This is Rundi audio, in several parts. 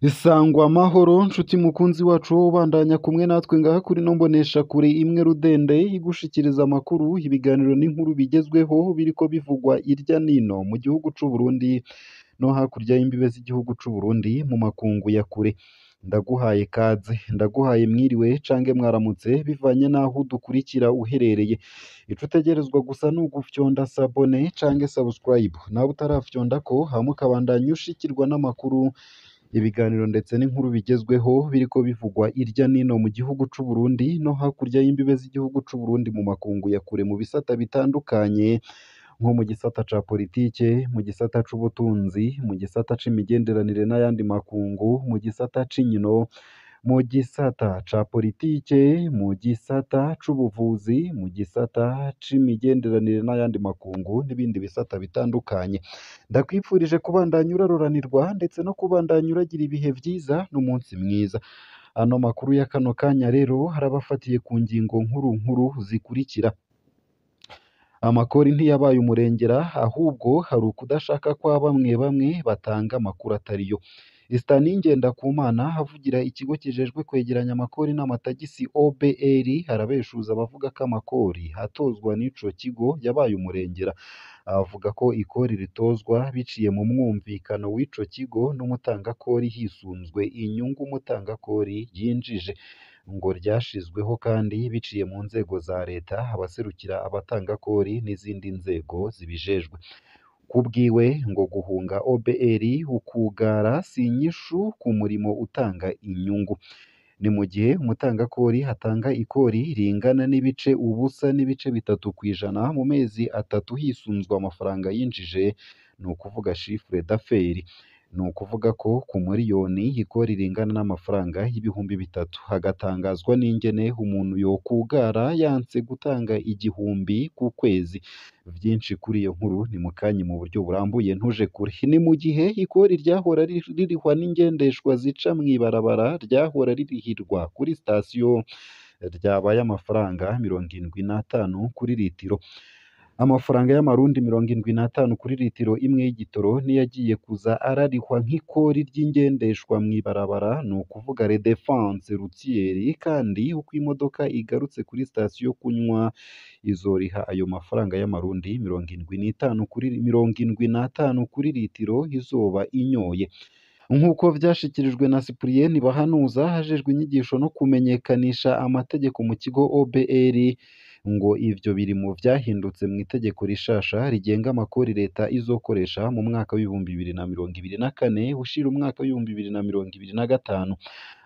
Isangwa amahoro nshuti mukunzi wacu wo ubandanya kumwe natwe ngaha kuri no mbonesha kure imwe rudende igushikiriza amakuru ibiganiro n'inkuru bigezweho biriko bivugwa irya nino mu gihugu c'u Burundi no hakurya y'imbibe z'igihugu c'u Burundi mu makungu ya kure. Ndaguhaye kaze, ndaguhaye mwiriwe cange mwaramutse bivanye naho udukurikira uherereye. Ico utegerezwa gusa ni ugufyonda sabone cange subscribe, nawe utarafyondako hama ukabandanya ushikirwa n'amakuru ibiganiro ndetse n'inkuru bigezweho biriko bivugwa irya nino mu gihugu c'u Burundi no hakurya y'imbibe z'igihugu c'u Burundi mu makungu ya kure mu bisata bitandukanye nko mu gisata ca politike, mu gisata c'ubutunzi, mu gisata c'imigenderanire n'ayandi makungu, mu gisata c'inkino, mu gisata ca politike, mu gisata c'ubuvuzi, mu gisata c'imigenderanire n'ayandi makungu n'ibindi bisata bitandukanye. Ndakwifurije kubandanya uraroranirwa ndetse no kubandanya uragira ibihe vyiza n'umunsi mwiza. Ano makuru ya kano kanya rero harabafatiye ku ngingo nkuru nkuru zikurikira. Amakori ntiyabaye umurengera ahubwo hari ukudashaka kwa bamwe bamwe batanga amakuru atariyo. Estanie Ngendakumana havugira ikigo kijejwe kwegeranya amakori n'amatagisi OBR harabeshuza abavuga ko amakori atozwa n'ico kigo yabaye umurengera. Avuga ko ikori ritozwa biciye mu mwumvikano w'ico kigo n'umutangakori hisunzwe inyungu umutangakori yinjije, ngo ryashizweho kandi biciye mu nzego za leta, abaserukira abatangakori n'izindi nzego zibijejwe. Kubwiwe ngo guhunga OBR ukugara si inyishu ku murimo utanga inyungu. Ni mu gihe umutangakori hatanga ikori ringana n'ibice ubusa n'ibice bitatu kw'ijana mu mezi atatu hisunzwe amafaranga yinjije, ni ukuvuga chiffre d'affaires. Ni ukuvuga ko ku miliyoni ikori ringana n'amafaranga y'ibihumbi bitatu, hagatangazwa n'ingene umuntu yokugara yanse gutanga igihumbi ku kwezi. Vyinshi kuri iyo nkuru ni mukanyi mu buryo burambuye ntuje kure. Ni mu gihe ikori ryahora ririhwa n'ingendeshwa zica mw'ibarabara ryahora ririhirwa kuri sitasiyo ryabaye amafaranga 75 kuri litiro. Amafaranga y'amarundi 75 kuri litiro imwe y'igitoro niyagiye kuza ararihwa nk'ikori ry'ingendeshwa mw'ibarabara, ni ukuvuga les défenses routières, kandi uko imodoka igarutse kuri sitasiyo kunywa izoriha ayo mafaranga y'amarundi 75 kuri litiro izoba inyoye. Nk'uko vyashikirijwe na Cyprien Bahanuza hajejwe inyigisho no kumenyekanisha amategeko mu kigo OBR, ngo ivyo biri mu vyahindutse mu itegeko rishasha rigenga amakori leta izokoresha mu mwaka w'ibihumbi 2024 ushira umwaka w'ibihumbi 2025.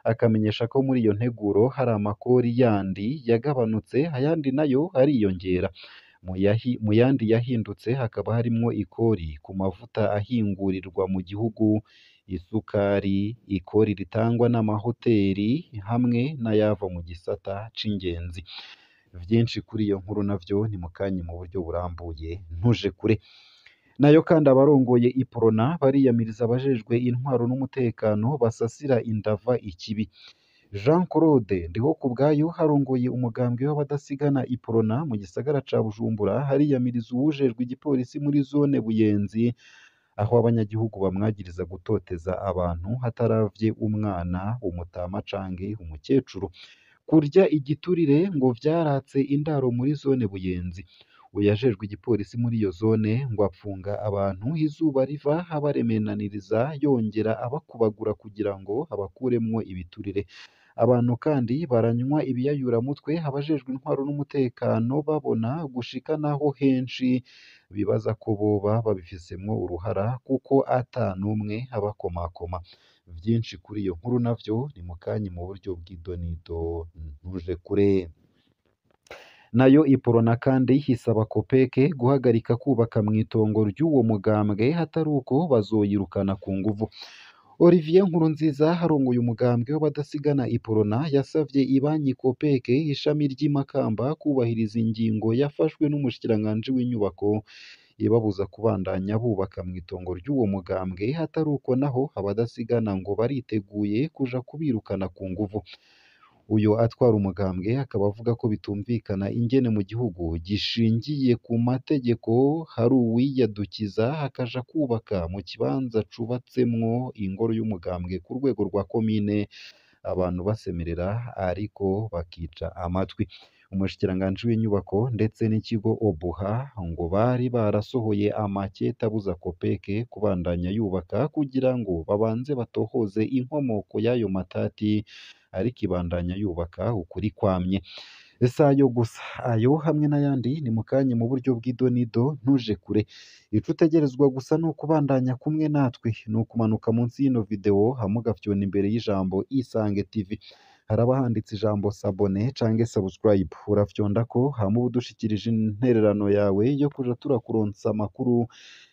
Akamenyesha ko muri iyo nteguro hari amakori yandi yagabanutse ayandi nayo ariyongera. Mu yandi yahindutse hakaba harimwo ikori ku mavuta ahingurirwa mu gihugu, isukari, ikori ritangwa n'amahoteri hamwe n'ayava mu gisata c'ingenzi. Vyinshi kuri iyo nkuru navyo ni mukanyi mu buryo burambuye ntuje kure. Nayo kandi abarongoye iprona bariyamiriza abajejwe intwaro n'umutekano basasira indava ikibi. Jean Claude Ndihokubwayo harongoye umugambwe w'abadasigana iprona mu gisagara ca Bujumbura hariyamiriza uwujejwe igipolisi muri zone Buyenzi, aho abanyagihugu bamwagiriza gutoteza abantu hataravye umwana, umutama cange umukecuru. Kurya igiturire ngo vyaratse indaro muri zone Buyenzi. Uyajejwe igipolisi muri iyo zone ngo apfunga abantu izuba riva abaremenaniriza yongera abakubagura kugira ngo abakuremwo ibiturire. Abantu kandi baranywa ibiyayuramutwe, abajejwe intwaro n'umutekano babona gushika naho henshi bibaza ko boba babifisemwo uruhara kuko ata n'umwe abakomakoma. Vyinshi kuri iyo nkuru navyo ni mukanyi mu buryo bw'idonido ntuje kure. Nayo iprona kandi hisaba Kopeke guhagarika kubaka mw'itongo ry'uwo mugambwe hatari uko bazoyirukana ku nguvu. Olivier Nkurunziza harongoye umugambwe w'abadasigana iprona yasavye ibanki Kopeke ishami ry'Imakamba kubahiriza ingingo yafashwe n'umushikiranganji w'inyubako ibabuza kubandanya bubaka mw'itongo ry'uwo mugambwe hatari uko naho abadasigana ngo bariteguye kuja kubirukana ku nguvu. uyu atwara umugambwe akaba avuga ko bitumvikana ingene mu gihugu gishingiye ku mategeko hari uwiyadukiza akaja kubaka mu kibanza cubatsemwo ingoro y'umugambwe ku rwego rwa komine, abantu basemerera ariko bakica amatwi. Umushikiranganji w'inyubako ndetse n'ikigo Obuha ngo bari barasohoye amakete abuza Kopeke kubandanya yubaka kugira ngo babanze batohoze inkomoko y'ayo matati, ariko ibandanya yubaka ukuri kwamye. Si ayo gusa, ayo hamwe n'ayandi ni mu kanya mu buryo bw'idonido, ntuje kure. Ico utegerezwa gusa ni ukubandanya kumwe natwe, ni ukumanuka munsi y'ino video hama ugafyona imbere y'ijambo Isange TV. Haraba handitse ijambo sabone canke subscribe, urafyondako hama uba udushikirije intererano yawe yo kuja turakuronsa amakuru,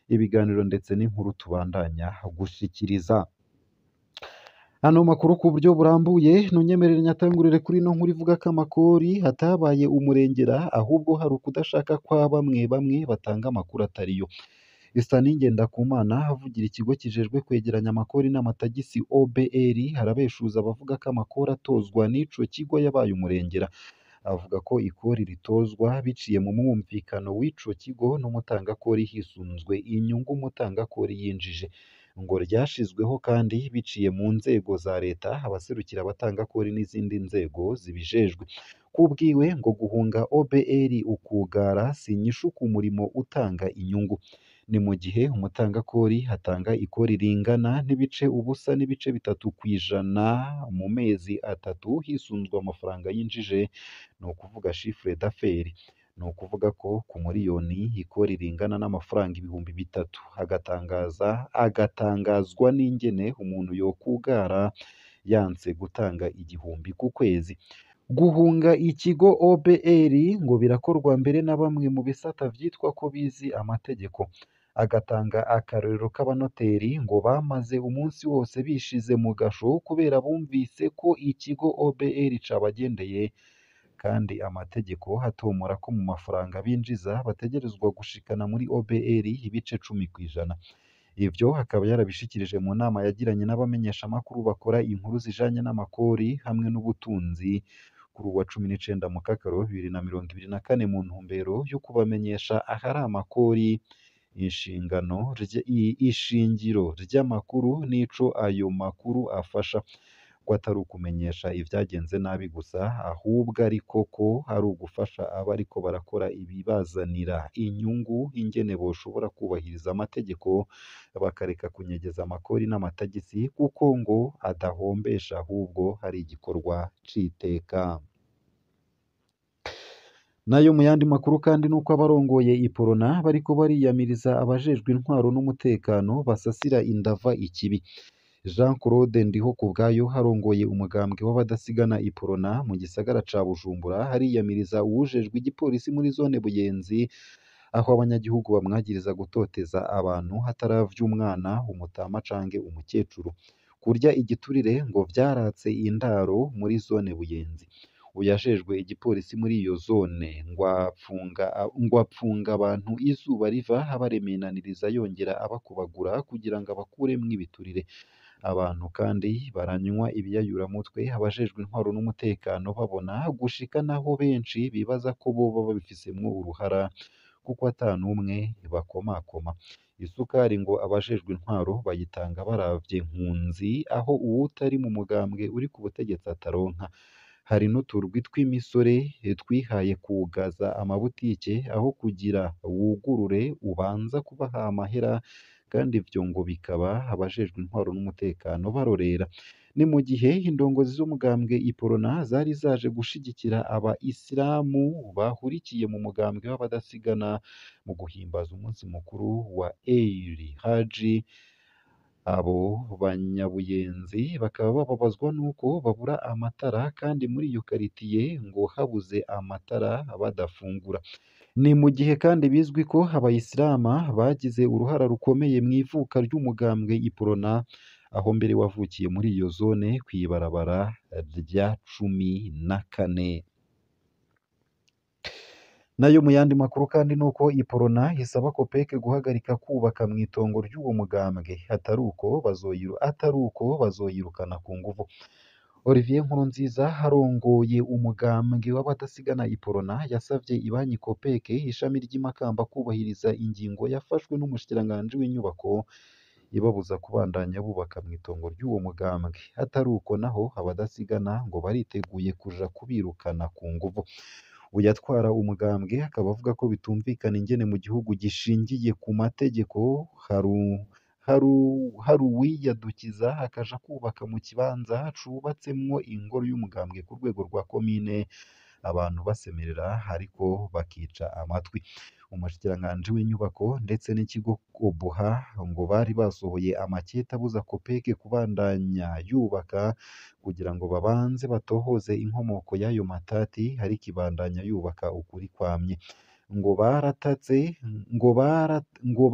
ibiganiro ndetse n'inkuru tubandanya gushikiriza. Ano makuru ku buryo burambuye ntunyemerere nyatangurire kuri ino nkuru ivuga ko amakori hatabaye umurengera, ahubwo hari ukudashaka kwa bamwe bamwe batanga amakuru atariyo. Stanley Ngendakumana avugira ikigo kijejwe kwegeranya amakori n'amatagisi OBR harabeshuza abavuga ko amakori atozwa n'ico kigo yabaye umurengera. Avuga ko ikori ritozwa biciye mu mwumvikano w'ico kigo n'umutangakori hisunzwe inyungu umutangakori yinjije, ngo ryashizweho kandi biciye mu nzego za leta, abaserukira abatangakori n'izindi nzego zibijejwe. Kubwiwe ngo guhunga OBR ukugara si inyishu ku murimo utanga inyungu. Ni mu gihe umutangakori hatanga ikori ringana n'ibice ubusa n'ibice bitatu kw'ijana mu mezi atatu hisunzwe amafaranga yinjije, ni ukuvuga chiffre d'affaires. Ni ukuvuga ko ku miliyoni ikori ringana n'amafaranga ibihumbi bitatu, agatangazwa n'ingene umuntu yokugara yanse gutanga igihumbi ku kwezi. Guhunga ikigo OBR ngo birakorwa mbere na bamwe mu bisata vyitwa ko bizi amategeko. Agatanga akarorero k'abanoteri ngo bamaze umunsi wose bishize mu gasho kubera bumvise ko ikigo OBR cabagendeye, kandi amategeko hatomora ko mu mafaranga binjiza bategerezwa gushikana muri OBR ibice 10 kw'ijana. Ivyo akaba yarabishikirije mu nama yagiranye n'abamenyesha amakuru bakora inkuru zijanye n'amakori hamwe n'ubutunzi kuri uwa 19 Mukakaro 2024 mu ntumbero yo kubamenyesha ahari amakori, ishingiro ry'amakuru n'ico ayo makuru afasha, ko atari ukumenyesha ivyagenze nabi gusa, ahubwo ariko ko ari ugufasha abariko barakora ibibazanira inyungu, ingene boshobora kubahiriza amategeko bakareka kunyegeza amakori n'amatagisi, kuko ngo adahombesha ahubwo hari igikorwa c'iteka. Nayo mu yandi makuru kandi nuko abarongoye iporona bariko bariyamiriza abajejwe intwaro n'umutekano basasira indava ikibi. Jean Claude Ndihokubwayo harongoye umugambwe w'abadasigana iporona mu gisagara ca Bujumbura hariyamiriza uwujejwe igipolisi muri zone Buyenzi, aho abanyagihugu bamwagiriza gutoteza abantu hataravya umwana, umutama canke umukecuru. Kurya igiturire ngo vyaratse indaro muri zone Buyenzi. Uyajejwe igipolisi muri iyo zone ngo apfunga abantu izuba riva abaremenaniriza yongera abakubagura kugira ngo abakuremwo ibiturire. Abantu kandi baranywa ibiyayuramutwe, abajejwe intwaro n'umutekano babona gushika naho benshi bibaza ko boba babifisemwo uruhara, kuko ata n'umwe bakomakoma. Isukari ngo abajejwe intwaro bayitanga baravye nkunzi, aho uwutari mu mugambwe uri ku butegetsi ataronka. Hari n'uturwi tw'imisore twihaye kugaza amabutike, aho kugira wugurure ubanza kubaha amahera, kandi ivyo ngo bikaba abajejwe intwaro n'umutekano barorera. Ni mu gihe indongozi z'umugambwe iporona zari zaje gushigikira aba-Isilamu bahurikiye mu mugambwe w'abadasigana mu guhimbaza umunsi mukuru wa Eid Haji. Abo banyabuyenzi bakaba bababazwa nuko babura amatara, kandi muri iyo karitiye ngo habuze amatara badafungura. Ni mu gihe kandi bizwi ko abayisilamu bagize uruhara rukomeye mu ivuka ry'umugambwe iporona, aho mbere wavukiye muri iyo zone kw'ibarabara rya 14. Nayo mu yandi makuru kandi nuko iporona isaba Kopeke guhagarika kubaka mu itongo ry'uwo mugambwe, atari uko bazoyirukana ku nguvu. Olivier Nkurunziza arongoye umugambwe w'abadasigana Iprona yasavye ibanki Copec ishami ry'i Makamba kubahiriza ingingo yafashwe n'umushikiranganji w'inyubako ibabuza kubandanya bubaka mw'itongo ry'uwo mugambwe. Atari uko naho abadasigana ngo bariteguye kuja kubirukana ku nguvu. Uyatwara umugambwe akaba avuga ko bitumvikana ingene mu gihugu gishingiye ku mategeko hari uwiyadukiza akaja kubaka mu kibanza cubatsemwo ingoro y'umugambwe ku rwego rwa komine, abantu basemerera ariko bakica amatwi. Umushikiranganji w'inyubako ndetse n'ikigo Obuha ngo bari basohoye amakete abuza Copec kubandanya yubaka kugira ngo babanze batohoze inkomoko y'ayo matati, ariko ibandanya yubaka ukuri kwamye. Ngo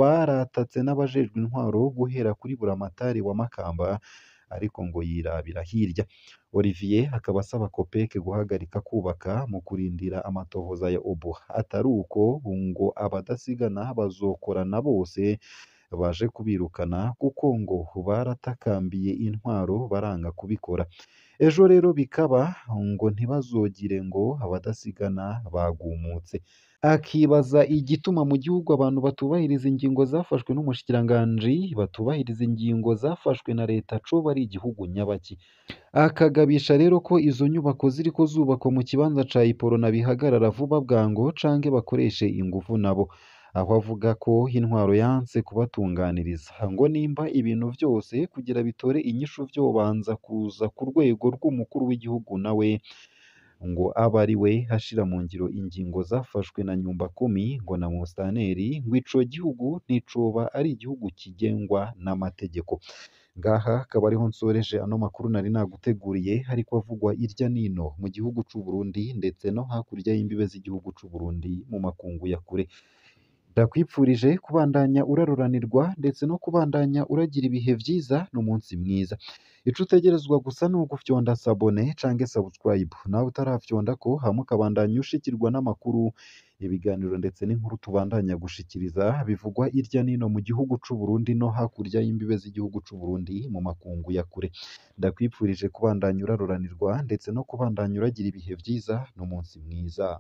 baratatse n'abajejwe intwaro guhera kuri buramatari wa Makamba, ariko ngo yirabira hirya. Olivier akaba asaba Copec guhagarika kubaka mu kurindira amatohoza ya Obuha. Atari uko ngo abadasigana bazokorana bose baje kubirukana kuko ngo baratakambiye intwaro baranga kubikora. Ejo rero bikaba ngo ntibazogire ngo abadasigana bagumutse. Akibaza igituma mu gihugu abantu batubahiriza ingingo zafashwe n'umushikiranganji, batubahiriza ingingo zafashwe na leta, coba ari igihugu nyabaki. Akagabisha rero ko izo nyubako ziriko zubakwa mu kibanza ca Iprona bihagarara vuba bwango canke bakoreshe inguvu nabo. Aho avuga ko intwaro yanse kubatunganiriza, ngo nimba ibintu vyose kugira bitore inyishu vyobanza kuza ku rwego rw'umukuru w'igihugu nawe ngo abe ari we ashira mu ngiro ingingo zafashwe na Nyumbakumi ngo na Musitanteri, ngo ico gihugu nticoba ari igihugu kigengwa n'amategeko. Ngaha akaba ariho nsoreje ano makuru nari naguteguriye, ariko avugwa irya nino mu gihugu c'u Burundi ndetse no hakurya y'imbibe z'igihugu c'u Burundi mu makungu ya kure. Ndakwipfurije kubandanya uraroranirwa ndetse no kubandanya uragira ibihe vyiza n'umunsi mwiza. Ico utegerezwa gusa ni ugufyonda sabone canke subscribe, nawe utarafyondako hama ukabandanya ushikirwa n'amakuru, ibiganiro ndetse n'inkuru tubandanya gushikiriza bivugwa irya nino mu gihugu c'u Burundi no hakurya y'imbibe z'igihugu c'u Burundi mu makungu ya kure. Ndakwipfurije kubandanya uraroranirwa ndetse no kubandanya uragira ibihe vyiza n'umunsi mwiza.